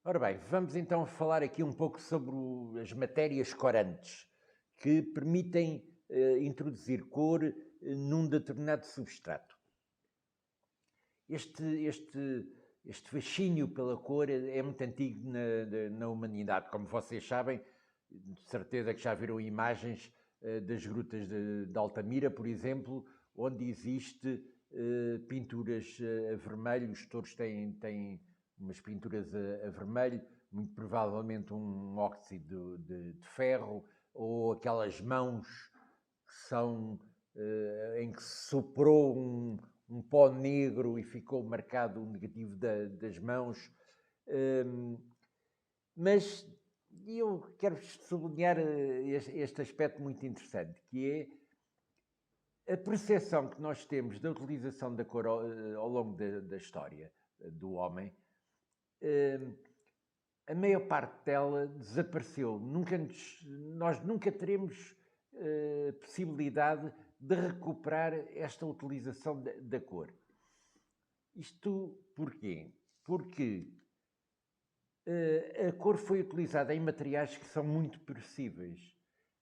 Ora bem, vamos então falar aqui um pouco sobre as matérias corantes que permitem introduzir cor num determinado substrato. Este fascínio pela cor é muito antigo na humanidade. Como vocês sabem, de certeza que já viram imagens das grutas de Altamira, por exemplo, onde existe pinturas a vermelho. Os touros têm umas pinturas a vermelho, muito provavelmente um óxido de ferro, ou aquelas mãos que são em que se soprou um pó negro e ficou marcado o negativo das mãos. Mas eu quero sublinhar este aspecto muito interessante, que é a percepção que nós temos da utilização da cor ao longo da história do homem. A maior parte dela desapareceu. Nós nunca teremos possibilidade de recuperar esta utilização da cor. Isto porquê? Porque a cor foi utilizada em materiais que são muito perecíveis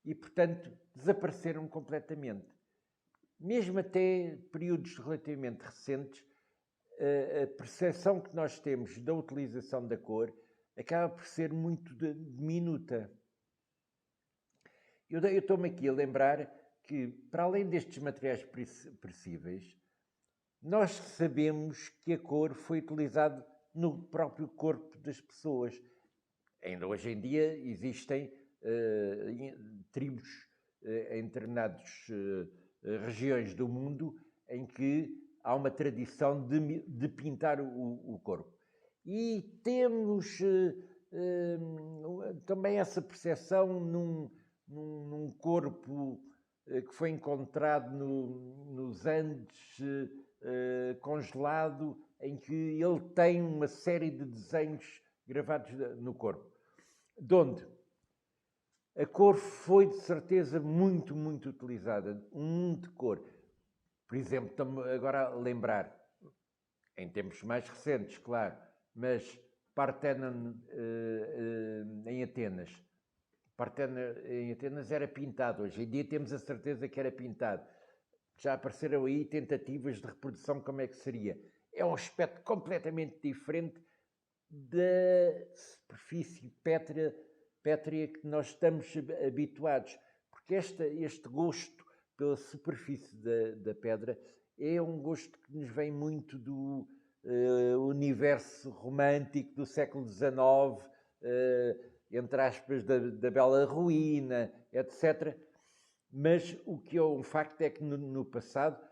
e, portanto, desapareceram completamente. Mesmo até períodos relativamente recentes, a percepção que nós temos da utilização da cor acaba por ser muito diminuta. Eu estou-me aqui a lembrar que, para além destes materiais perecíveis, nós sabemos que a cor foi utilizada no próprio corpo das pessoas. Ainda hoje em dia existem tribos em determinadas regiões do mundo em que há uma tradição de pintar o corpo. E temos também essa percepção num corpo que foi encontrado nos Andes, congelado, em que ele tem uma série de desenhos gravados no corpo. De onde a cor foi, de certeza, muito, muito utilizada. Um mundo de cor. Por exemplo, estamos agora a lembrar, em tempos mais recentes, claro, mas Parthenon em Atenas. Parthenon em Atenas era pintado. Hoje em dia temos a certeza que era pintado. Já apareceram aí tentativas de reprodução, como é que seria. É um aspecto completamente diferente da superfície pétrea que nós estamos habituados. Porque este gosto pela superfície da pedra é um gosto que nos vem muito do universo romântico do século XIX, entre aspas, da Bela Ruína, etc. Mas o que é um facto é que no passado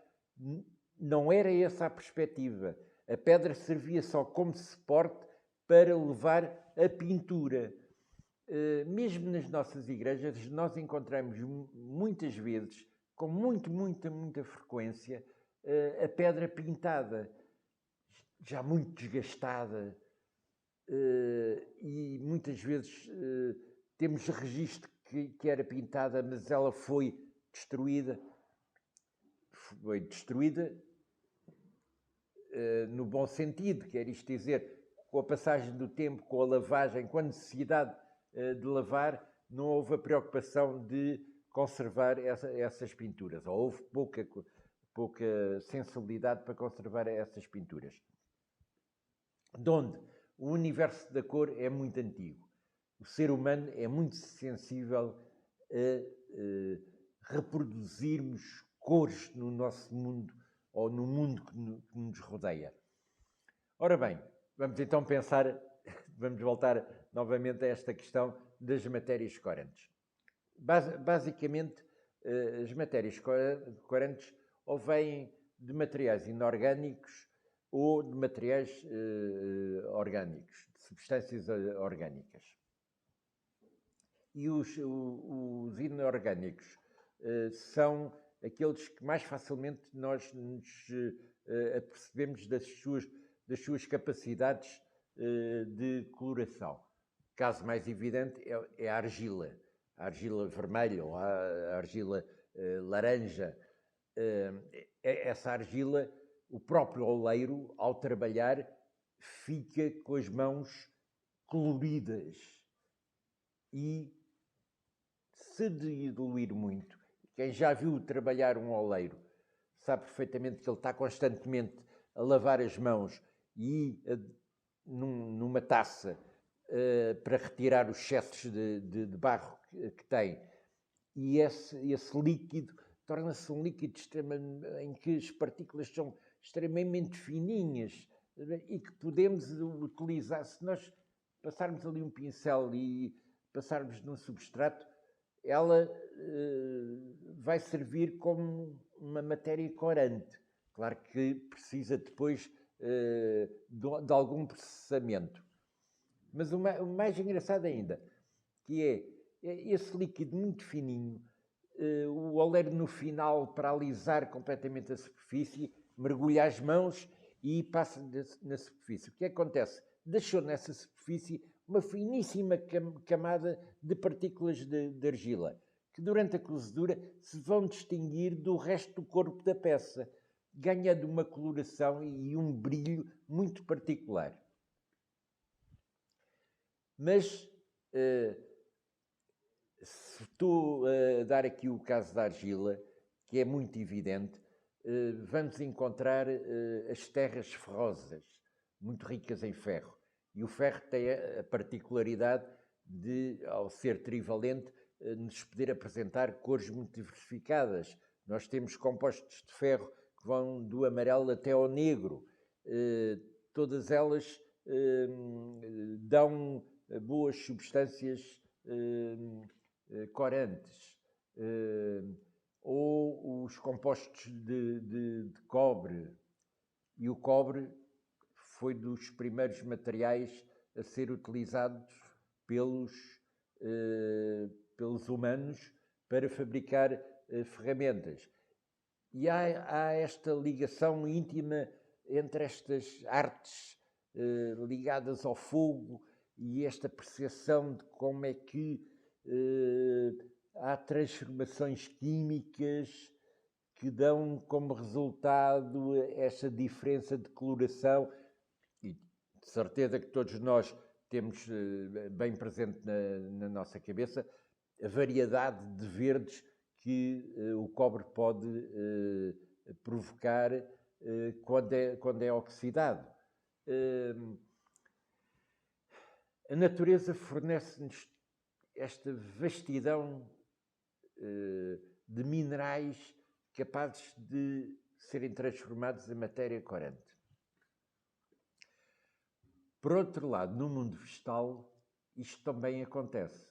não era essa a perspectiva. A pedra servia só como suporte para levar a pintura. Mesmo nas nossas igrejas, nós encontramos muitas vezes, com muita frequência, a pedra pintada, já muito desgastada, e muitas vezes temos registro que era pintada, mas ela foi destruída. Foi destruída no bom sentido, quer isto dizer, com a passagem do tempo, com a lavagem, com a necessidade de lavar, não houve a preocupação de conservar essas pinturas, ou houve pouca sensibilidade para conservar essas pinturas. De onde o universo da cor é muito antigo. O ser humano é muito sensível a reproduzirmos cores no nosso mundo ou no mundo que nos rodeia. Ora bem, vamos então pensar, vamos voltar novamente a esta questão das matérias corantes. Basicamente, as matérias corantes ou vêm de materiais inorgânicos ou de materiais orgânicos, de substâncias orgânicas. E os inorgânicos são aqueles que mais facilmente nós nos apercebemos das suas capacidades de coloração. O caso mais evidente é a argila vermelha ou a argila laranja. Essa argila, o próprio oleiro, ao trabalhar, fica com as mãos coloridas e, se diluir muito, quem já viu trabalhar um oleiro sabe perfeitamente que ele está constantemente a lavar as mãos e numa taça para retirar os excessos de barro que tem. E esse líquido torna-se um líquido em que as partículas são extremamente fininhas e que podemos utilizar. Se nós passarmos ali um pincel e passarmos num substrato, ela vai servir como uma matéria corante. Claro que precisa depois de algum processamento. Mas o mais engraçado ainda, que é esse líquido muito fininho, o oleiro no final, para alisar completamente a superfície, mergulha as mãos e passa na superfície. O que acontece? Deixou nessa superfície uma finíssima camada de partículas de argila, que durante a cozedura se vão distinguir do resto do corpo da peça, ganhando uma coloração e um brilho muito particular. Mas, se estou a dar aqui o caso da argila, que é muito evidente, vamos encontrar as terras ferrosas, muito ricas em ferro. E o ferro tem a particularidade de, ao ser trivalente, nos poder apresentar cores muito diversificadas. Nós temos compostos de ferro que vão do amarelo até ao negro. Todas elas dão boas substâncias corantes. Ou os compostos de cobre. E o cobre foi dos primeiros materiais a ser utilizados pelos humanos para fabricar ferramentas. E há esta ligação íntima entre estas artes ligadas ao fogo e esta percepção de como é que há transformações químicas que dão como resultado esta diferença de coloração. E de certeza que todos nós temos bem presente na nossa cabeça a variedade de verdes que o cobre pode provocar quando é oxidado. A natureza fornece-nos esta vastidão de minerais capazes de serem transformados em matéria corante. Por outro lado, no mundo vegetal, isto também acontece,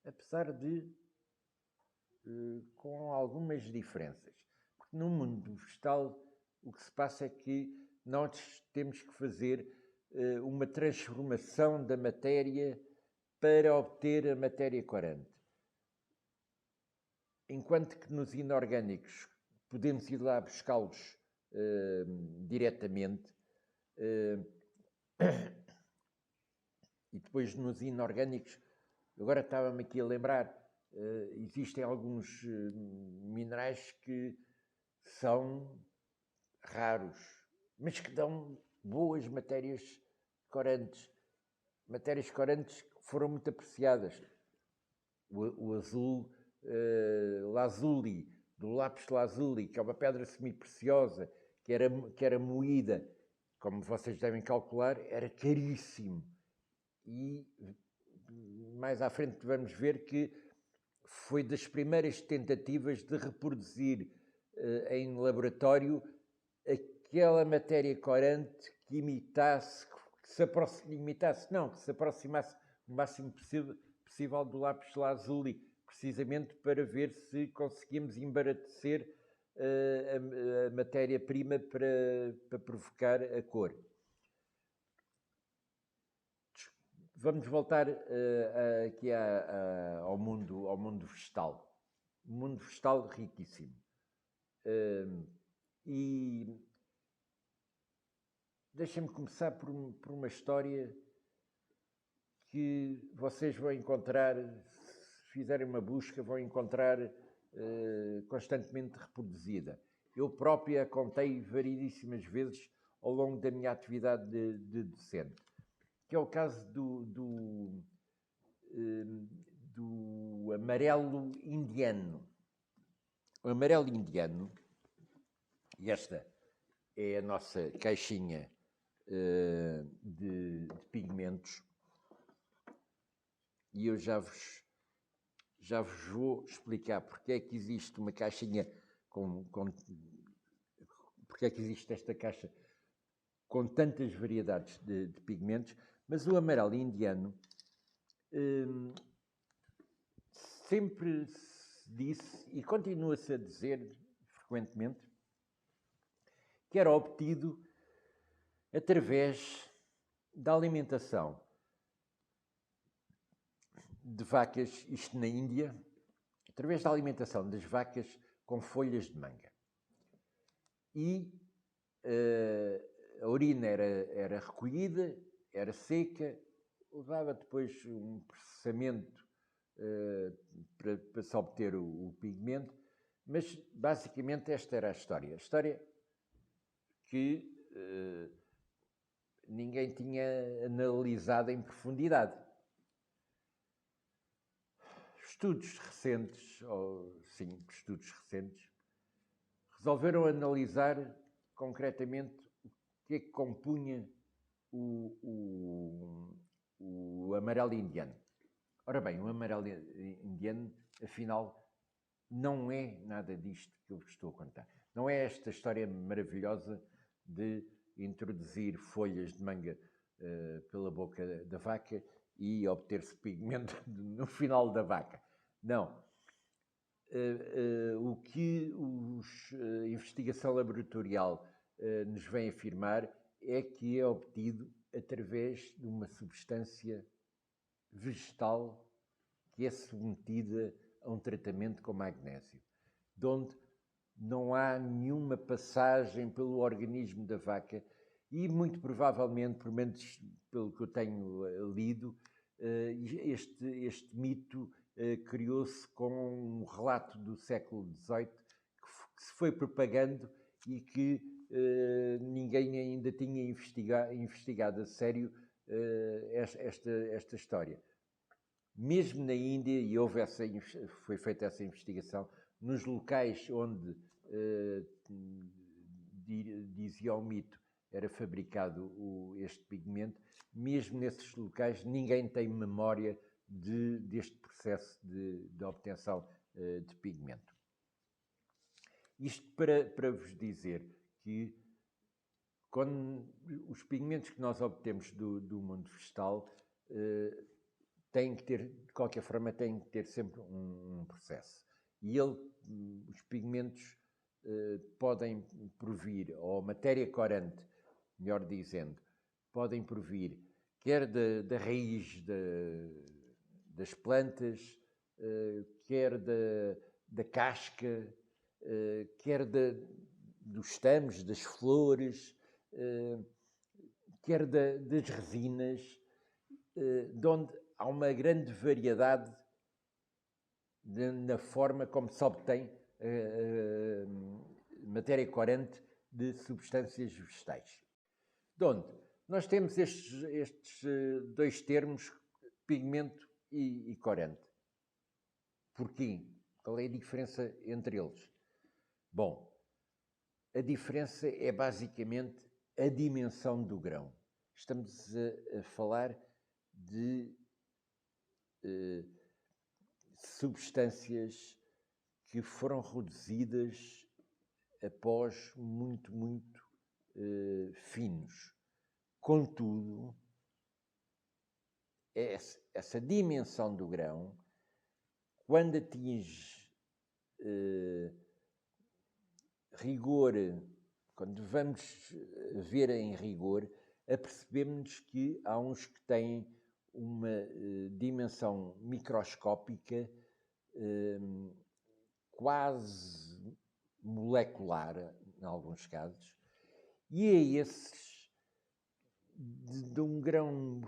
apesar de com algumas diferenças. Porque no mundo vegetal o que se passa é que nós temos que fazer uma transformação da matéria para obter a matéria corante. Enquanto que nos inorgânicos podemos ir lá buscá-los diretamente, e depois nos inorgânicos, agora estava-me aqui a lembrar, existem alguns minerais que são raros, mas que dão boas matérias corantes que foram muito apreciadas. O azul, lazuli, do lápis lazuli, que é uma pedra semipreciosa, que era moída, como vocês devem calcular, era caríssimo. E mais à frente vamos ver que foi das primeiras tentativas de reproduzir em laboratório aquela matéria corante que imitasse, que se aproximasse o máximo possível do lápis lazuli, precisamente para ver se conseguimos embaratecer a matéria-prima para provocar a cor. Vamos voltar aqui ao mundo vegetal. Um mundo vegetal riquíssimo. E deixem-me começar por uma história que vocês vão encontrar, se fizerem uma busca, vão encontrar constantemente reproduzida. Eu próprio a contei variedíssimas vezes ao longo da minha atividade de docente, que é o caso do amarelo indiano. O amarelo indiano, e esta é a nossa caixinha de pigmentos, e eu já vos vou explicar porque é que existe uma caixinha porque é que existe esta caixa com tantas variedades de pigmentos, mas o amarelo indiano sempre se disse, e continua-se a dizer frequentemente, que era obtido através da alimentação de vacas, isto na Índia, através da alimentação das vacas com folhas de manga. E a urina era recolhida, era seca, levava depois um processamento para se obter o pigmento, mas basicamente esta era a história. A história que ninguém tinha analisado em profundidade. Estudos recentes, resolveram analisar concretamente o que é que compunha o amarelo indiano. Ora bem, o amarelo indiano, afinal, não é nada disto que eu vos estou a contar. Não é esta história maravilhosa de introduzir folhas de manga pela boca da vaca e obter-se pigmento no final da vaca. Não. O que a investigação laboratorial nos vem afirmar é que é obtido através de uma substância vegetal que é submetida a um tratamento com magnésio, de onde não há nenhuma passagem pelo organismo da vaca e, muito provavelmente, pelo menos pelo que eu tenho lido, este mito criou-se com um relato do século XVIII que se foi propagando e que ninguém ainda tinha investigado a sério esta história. Mesmo na Índia, e foi feita essa investigação, nos locais onde, dizia o mito, era fabricado este pigmento, mesmo nesses locais ninguém tem memória deste processo de obtenção de pigmento. Isto para vos dizer que quando os pigmentos que nós obtemos do mundo vegetal têm que ter, de qualquer forma, têm que ter sempre um processo. E os pigmentos podem provir, ou matéria corante, melhor dizendo, podem provir quer da raiz das plantas, quer da casca, quer dos tamos, das flores, quer das resinas, de onde há uma grande variedade na forma como se obtém matéria corante de substâncias vegetais. De onde nós temos estes dois termos, pigmento e corante. Porquê? Qual é a diferença entre eles? Bom, a diferença é basicamente a dimensão do grão. Estamos a falar de substâncias que foram reduzidas após muito finos. Contudo, essa dimensão do grão, quando atinge rigor, quando vamos ver em rigor, apercebemos-nos que há uns que têm uma dimensão microscópica quase molecular, em alguns casos, e é esses de um grão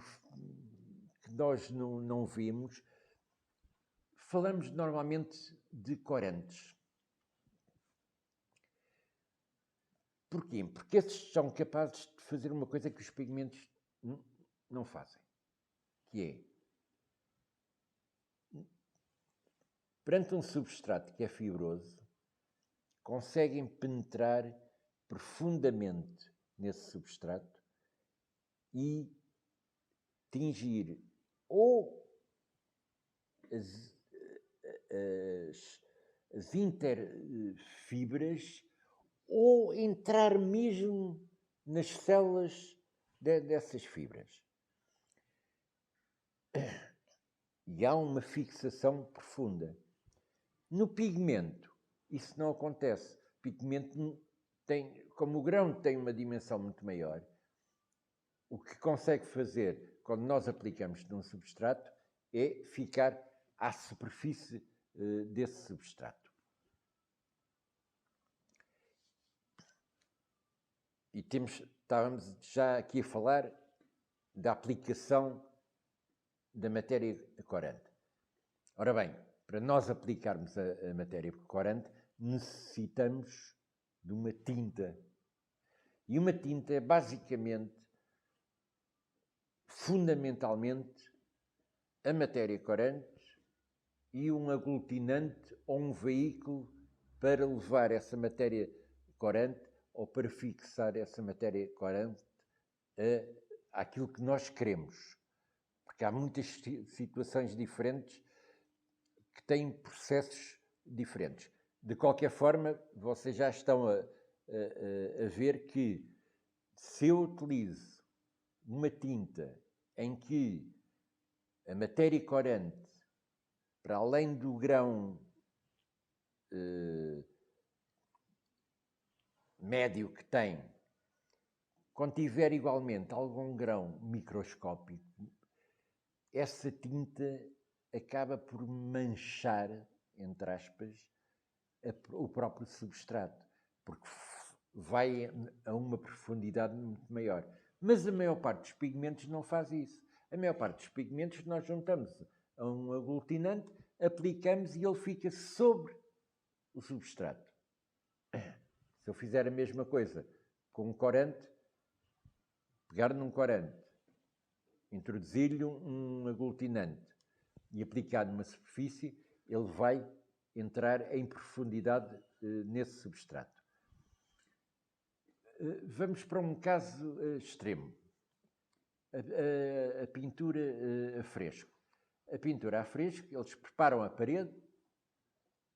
que nós não vemos, falamos normalmente de corantes. Porquê? Porque esses são capazes de fazer uma coisa que os pigmentos não fazem, que é, perante um substrato que é fibroso, conseguem penetrar profundamente nesse substrato e tingir ou as interfibras ou entrar mesmo nas células dessas fibras. E há uma fixação profunda. No pigmento, isso não acontece. O pigmento tem, como o grão tem uma dimensão muito maior, o que consegue fazer quando nós aplicamos num substrato é ficar à superfície desse substrato. E estávamos já aqui a falar da aplicação da matéria corante. Ora bem, para nós aplicarmos a matéria corante, necessitamos de uma tinta. E uma tinta é basicamente, fundamentalmente, a matéria corante e um aglutinante ou um veículo para levar essa matéria corante ou para fixar essa matéria corante àquilo que nós queremos. Porque há muitas situações diferentes que têm processos diferentes. De qualquer forma, vocês já estão a ver que se eu utilizo uma tinta em que a matéria corante, para além do grão médio que tem, contiver igualmente algum grão microscópico, essa tinta acaba por manchar, entre aspas, o próprio substrato, porque vai a uma profundidade muito maior. Mas a maior parte dos pigmentos não faz isso. A maior parte dos pigmentos nós juntamos a um aglutinante, aplicamos e ele fica sobre o substrato. Se eu fizer a mesma coisa com um corante, pegar num corante, introduzir-lhe um aglutinante e aplicar numa superfície, ele vai entrar em profundidade nesse substrato. Vamos para um caso extremo. A pintura a fresco. A pintura a fresco, eles preparam a parede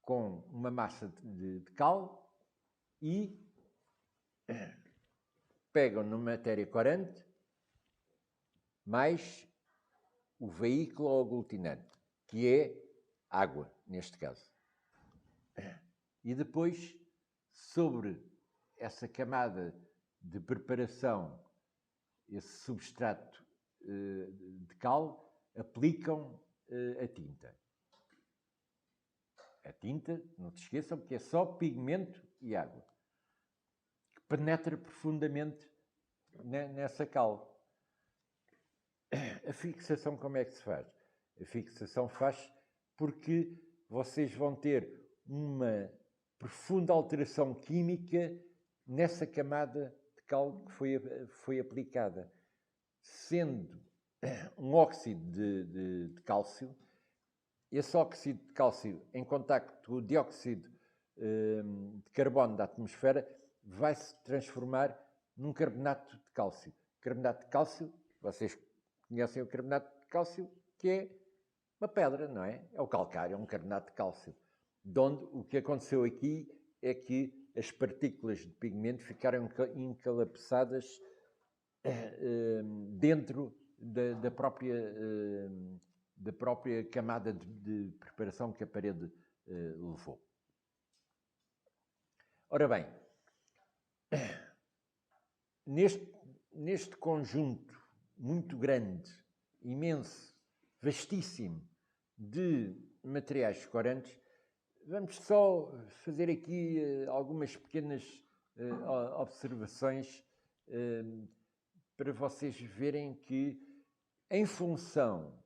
com uma massa de cal e pegam numa matéria corante mais o veículo ou aglutinante, que é água, neste caso. E depois, sobre essa camada de preparação, esse substrato de cal, aplicam a tinta. A tinta, não te esqueçam, que é só pigmento e água, que penetra profundamente nessa cal. A fixação como é que se faz? A fixação faz porque vocês vão ter uma profunda alteração química nessa camada de cal que foi aplicada. Sendo um óxido de cálcio, esse óxido de cálcio em contacto com o dióxido de carbono da atmosfera vai se transformar num carbonato de cálcio. Carbonato de cálcio, vocês conhecem o carbonato de cálcio, que é uma pedra, não é? É o calcário, é um carbonato de cálcio. De onde o que aconteceu aqui é que as partículas de pigmento ficaram encalapsadas dentro da própria camada de preparação que a parede levou. Ora bem, neste conjunto muito grande, imenso, vastíssimo de materiais corantes, vamos só fazer aqui algumas pequenas observações para vocês verem que, em função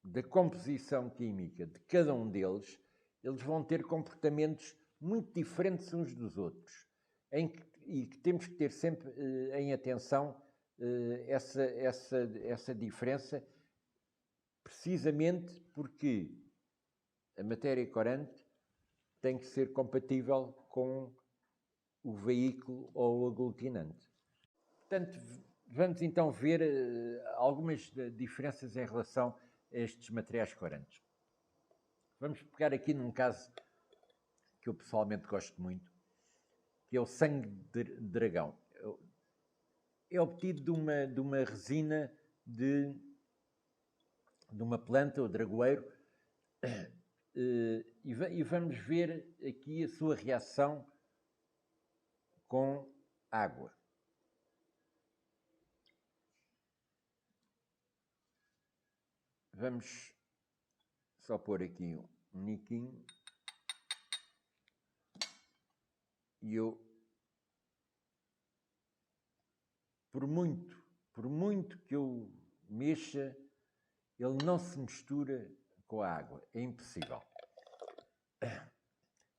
da composição química de cada um deles, eles vão ter comportamentos muito diferentes uns dos outros, e que temos que ter sempre em atenção essa diferença, precisamente porque a matéria corante tem que ser compatível com o veículo ou o aglutinante. Portanto, vamos então ver algumas diferenças em relação a estes materiais corantes. Vamos pegar aqui num caso que eu pessoalmente gosto muito, que é o sangue de dragão. É obtido de uma resina de uma planta, o dragoeiro, e vamos ver aqui a sua reação com água. Vamos só pôr aqui um niquinho. E eu, por muito que eu mexa, ele não se mistura com a água. É impossível.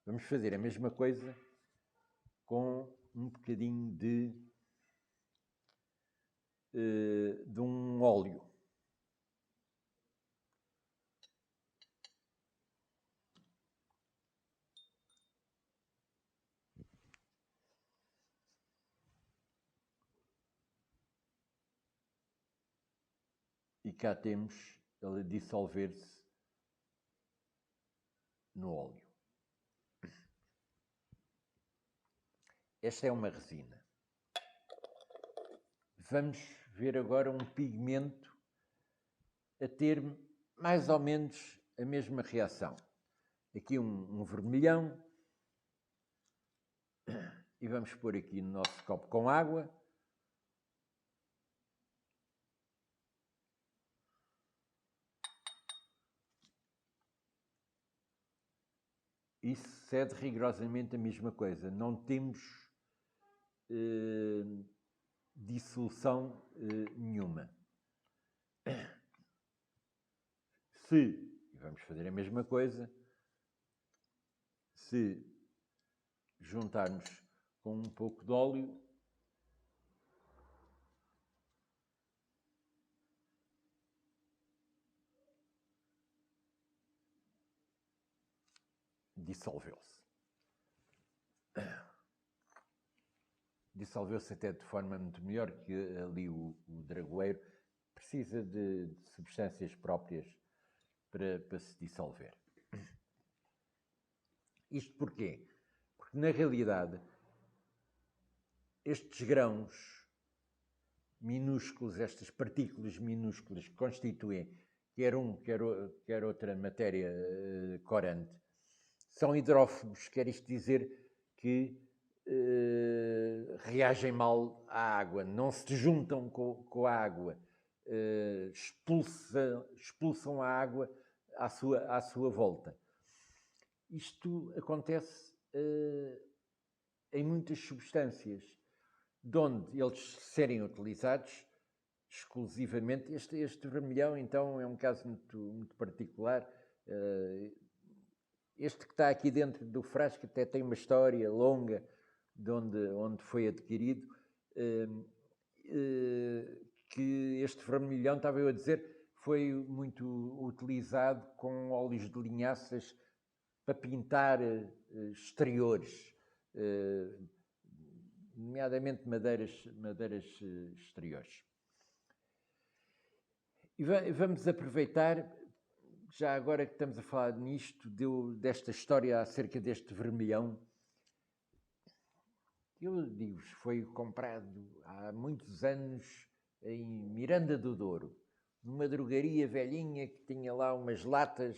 Vamos fazer a mesma coisa com um bocadinho de um óleo. E cá temos ele a dissolver-se no óleo. Esta é uma resina. Vamos ver agora um pigmento a ter mais ou menos a mesma reação. Aqui um vermelhão. E vamos pôr aqui no nosso copo com água. E sucede rigorosamente a mesma coisa. Não temos dissolução nenhuma. Se, vamos fazer a mesma coisa, se juntarmos com um pouco de óleo, dissolveu-se. Dissolveu-se até de forma muito melhor, que ali o dragoeiro precisa de substâncias próprias para se dissolver. Isto porquê? Porque, na realidade, estes grãos minúsculos, estas partículas minúsculas que constituem quer outra matéria corante, são hidrófobos, quer isto dizer que reagem mal à água, não se juntam com a água, expulsam a água à sua volta. Isto acontece em muitas substâncias, de onde eles serem utilizados exclusivamente. Este vermelhão, então, é um caso muito particular. Este que está aqui dentro do frasco até tem uma história longa de onde foi adquirido, que este vermelhão, estava eu a dizer, foi muito utilizado com óleos de linhaças para pintar exteriores, nomeadamente madeiras exteriores. E vamos aproveitar, já agora que estamos a falar nisto, desta história acerca deste vermelhão. Eu digo-vos, foi comprado há muitos anos em Miranda do Douro, numa drogaria velhinha que tinha lá umas latas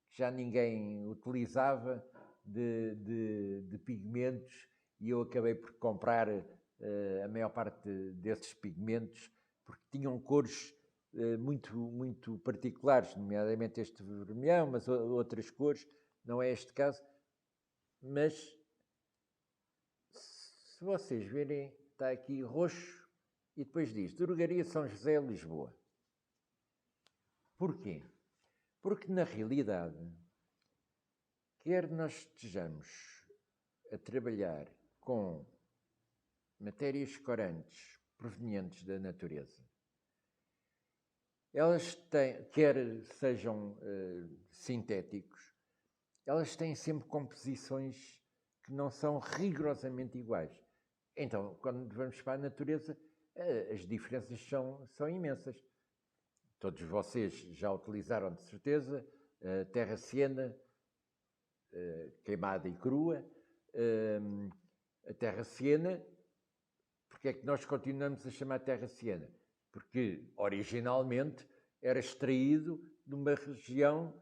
que já ninguém utilizava de pigmentos, e eu acabei por comprar a maior parte desses pigmentos, porque tinham cores muito particulares, nomeadamente este vermelhão, mas outras cores, não é este caso. Mas se vocês verem, está aqui roxo e depois diz Drogaria São José, Lisboa. Porquê? Porque, na realidade, quer nós estejamos a trabalhar com matérias corantes provenientes da natureza. Elas têm, quer sejam sintéticos, elas têm sempre composições que não são rigorosamente iguais. Então, quando vamos para a natureza, as diferenças são imensas. Todos vocês já utilizaram, de certeza, terra ciena, queimada e crua. A terra ciena, porque é que nós continuamos a chamar terra ciena? Porque, originalmente, era extraído de uma região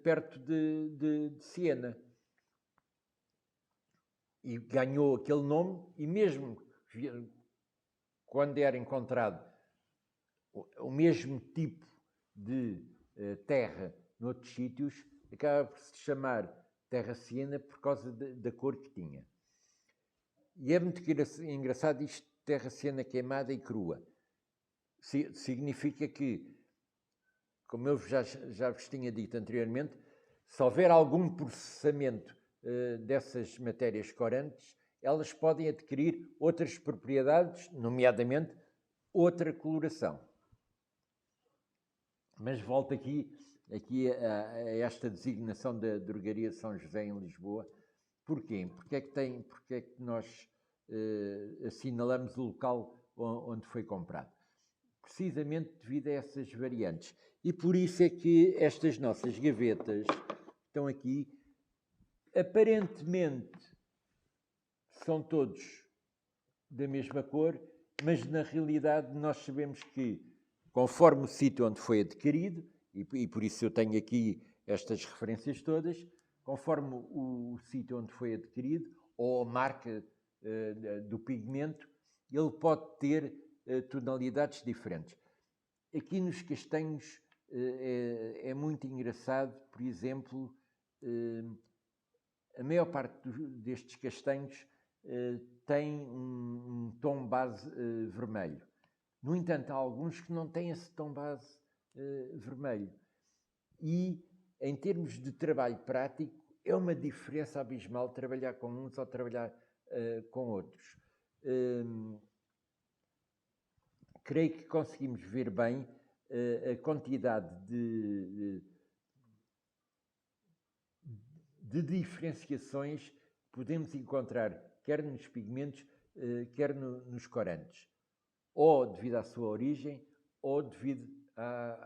perto de Siena. E ganhou aquele nome, e mesmo quando era encontrado o mesmo tipo de terra noutros sítios, acaba por se chamar terra ciena por causa da cor que tinha. E é muito engraçado isto, terra ciena queimada e crua. Significa que, como eu já vos tinha dito anteriormente, se houver algum processamento dessas matérias corantes, elas podem adquirir outras propriedades, nomeadamente outra coloração. Mas volto aqui a esta designação da Drogaria São José em Lisboa. Porquê? Porque é que nós assinalamos o local onde foi comprado? Precisamente devido a essas variantes. E por isso é que estas nossas gavetas estão aqui, aparentemente são todos da mesma cor, mas na realidade nós sabemos que, conforme o sítio onde foi adquirido, e por isso eu tenho aqui estas referências todas, conforme o sítio onde foi adquirido, ou a marca do pigmento, ele pode ter tonalidades diferentes. Aqui nos castanhos é muito engraçado, por exemplo, a maior parte destes castanhos tem um tom base vermelho. No entanto, há alguns que não têm esse tom base vermelho. E, em termos de trabalho prático, é uma diferença abismal trabalhar com uns ou trabalhar com outros. Creio que conseguimos ver bem a quantidade de diferenciações que podemos encontrar, quer nos pigmentos, quer nos corantes, ou devido à sua origem, ou devido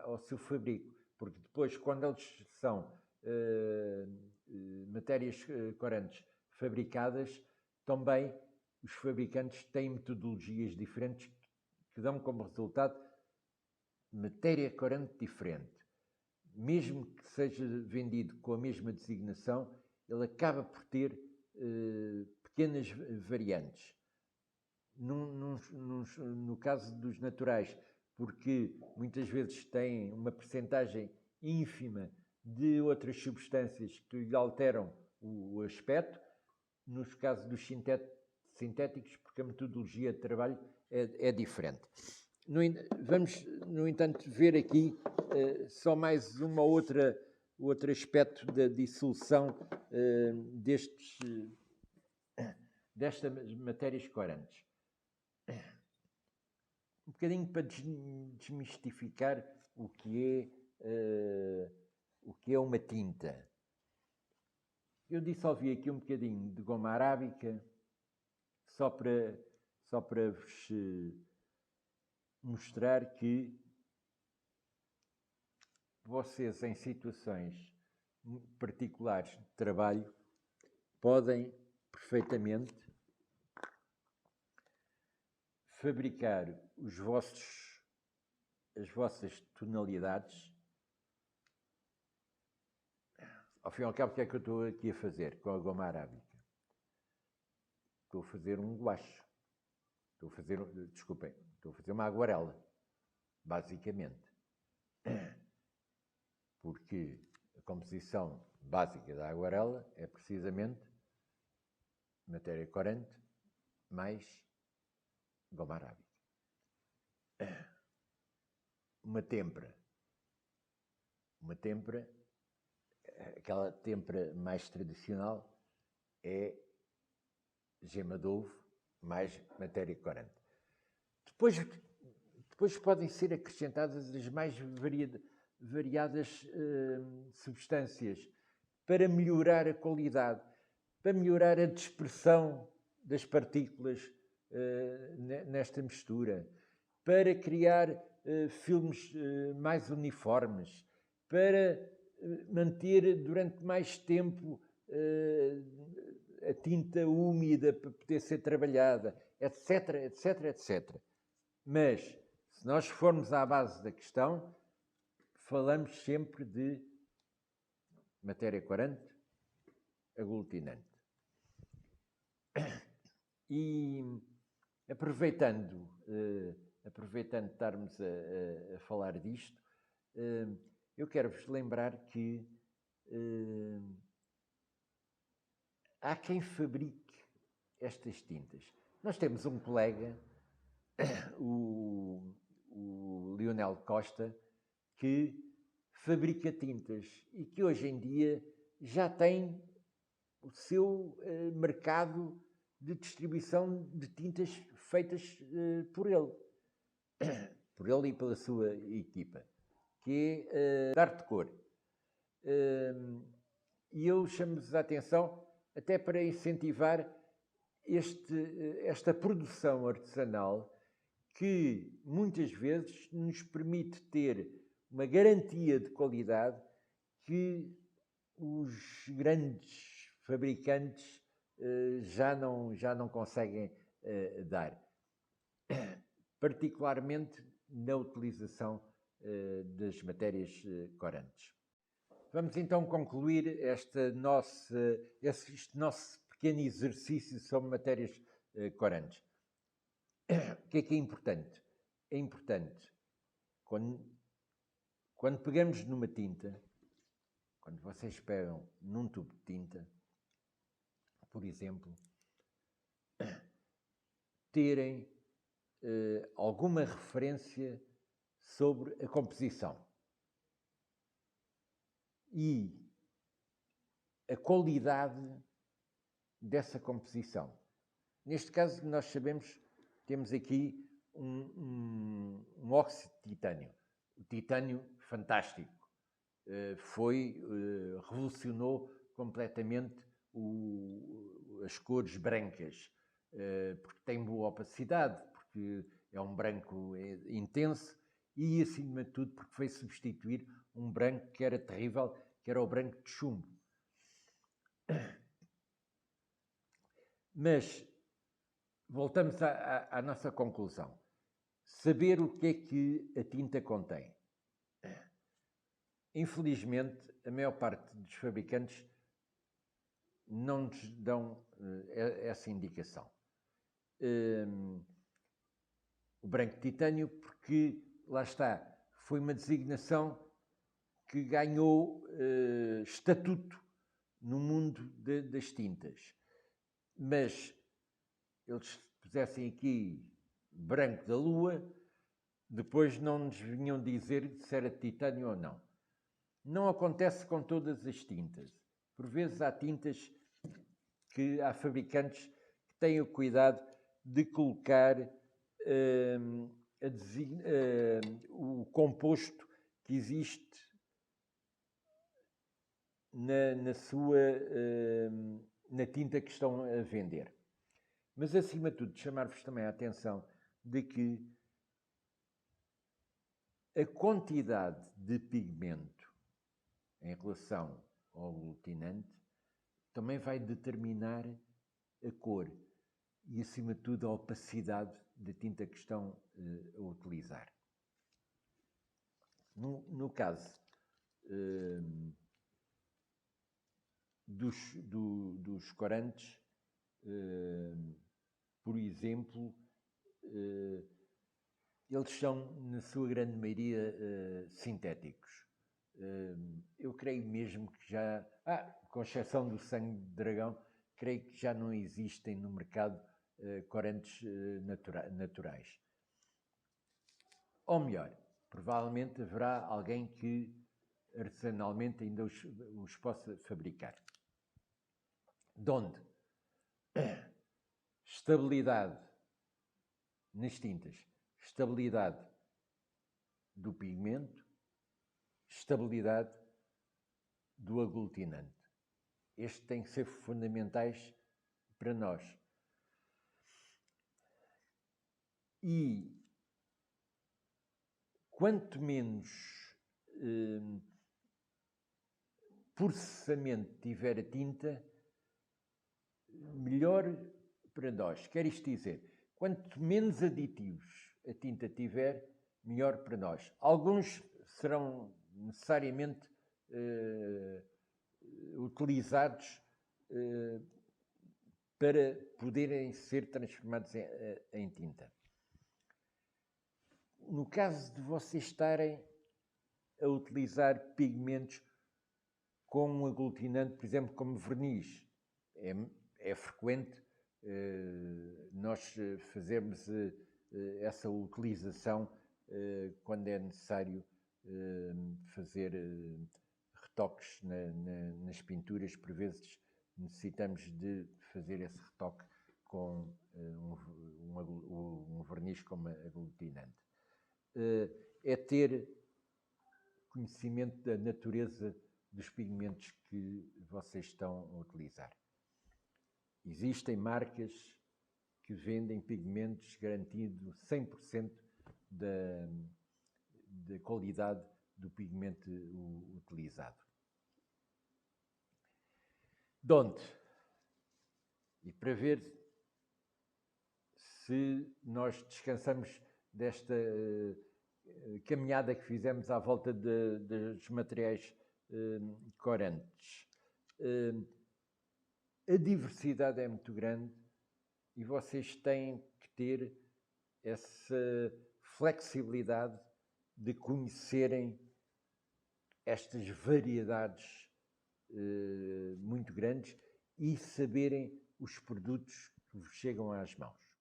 ao seu fabrico. Porque depois, quando eles são matérias corantes fabricadas, também os fabricantes têm metodologias diferentes que dão como resultado matéria corante diferente. Mesmo que seja vendido com a mesma designação, ele acaba por ter pequenas variantes. No caso dos naturais, porque muitas vezes têm uma percentagem ínfima de outras substâncias que lhe alteram o aspecto. Nos casos dos sintéticos, porque a metodologia de trabalho é diferente. Vamos, no entanto, ver aqui só mais outro aspecto da dissolução destas matérias corantes. Um bocadinho para desmistificar o que é uma tinta. Eu dissolvi aqui um bocadinho de goma arábica só para vos mostrar que vocês, em situações particulares de trabalho, podem perfeitamente fabricar as vossas tonalidades. Ao fim e ao cabo, o que é que eu estou aqui a fazer com a goma arábica? Estou a fazer um guache. Estou a fazer uma aguarela, basicamente. Porque a composição básica da aguarela é precisamente matéria corante mais goma arábica. Uma têmpera, aquela têmpera mais tradicional, é gema de ovo mais matéria corante. Depois podem ser acrescentadas as mais variadas substâncias para melhorar a qualidade, para melhorar a dispersão das partículas nesta mistura, para criar filmes mais uniformes, para manter durante mais tempo a tinta úmida para poder ser trabalhada, etc, etc, etc. Mas, se nós formos à base da questão, falamos sempre de matéria corante, aglutinante. E aproveitando estarmos a falar disto, eu quero-vos lembrar que há quem fabrique estas tintas. Nós temos um colega, o Lionel Costa, que fabrica tintas e que hoje em dia já tem o seu mercado de distribuição de tintas feitas por ele e pela sua equipa, que é Arte Cor. E eu chamo-vos a atenção até para incentivar esta produção artesanal que muitas vezes nos permite ter uma garantia de qualidade que os grandes fabricantes já não conseguem dar, particularmente na utilização das matérias corantes. Vamos então concluir este nosso pequeno exercício sobre matérias corantes. O que é importante? É importante, quando pegamos numa tinta, quando vocês pegam num tubo de tinta, por exemplo, terem alguma referência sobre a composição e a qualidade dessa composição. Neste caso, nós sabemos, temos aqui um óxido de titânio. O titânio, fantástico. Revolucionou completamente as cores brancas, porque tem boa opacidade, porque é um branco intenso e, acima de tudo, porque foi substituir um branco que era terrível, que era o branco de chumbo. Mas voltamos à nossa conclusão. Saber o que é que a tinta contém. Infelizmente, a maior parte dos fabricantes não nos dão essa indicação. O branco de titânio, porque, lá está, foi uma designação que ganhou estatuto no mundo das tintas. Mas eles pusessem aqui branco da lua, depois não nos vinham dizer se era de titânio ou não. Não acontece com todas as tintas. Por vezes há tintas que há fabricantes que têm o cuidado de colocar o composto que existe na tinta que estão a vender. Mas, acima de tudo, chamar-vos também a atenção de que a quantidade de pigmento em relação ao aglutinante também vai determinar a cor e, acima de tudo, a opacidade da tinta que estão a utilizar. No caso dos corantes, por exemplo, eles são, na sua grande maioria, sintéticos. Eu creio mesmo que já, com exceção do sangue de dragão, creio que já não existem no mercado corantes naturais. Ou melhor, provavelmente haverá alguém que artesanalmente ainda os possa fabricar. De onde? Estabilidade nas tintas. estabilidade do pigmento, estabilidade do aglutinante. Estes têm que ser fundamentais para nós. E quanto menos processamento tiver a tinta, melhor para nós. Quer isto dizer, quanto menos aditivos a tinta tiver, melhor para nós. Alguns serão necessariamente utilizados para poderem ser transformados em tinta. No caso de vocês estarem a utilizar pigmentos com um aglutinante, por exemplo, como verniz, é frequente nós fazermos essa utilização quando é necessário fazer retoques nas pinturas. Por vezes necessitamos de fazer esse retoque com um verniz como aglutinante. É ter conhecimento da natureza dos pigmentos que vocês estão a utilizar. Existem marcas que vendem pigmentos garantindo 100% da qualidade do pigmento utilizado. De onde? E para ver se nós descansamos desta caminhada que fizemos à volta dos materiais corantes. A diversidade é muito grande e vocês têm que ter essa flexibilidade de conhecerem estas variedades muito grandes e saberem os produtos que vos chegam às mãos.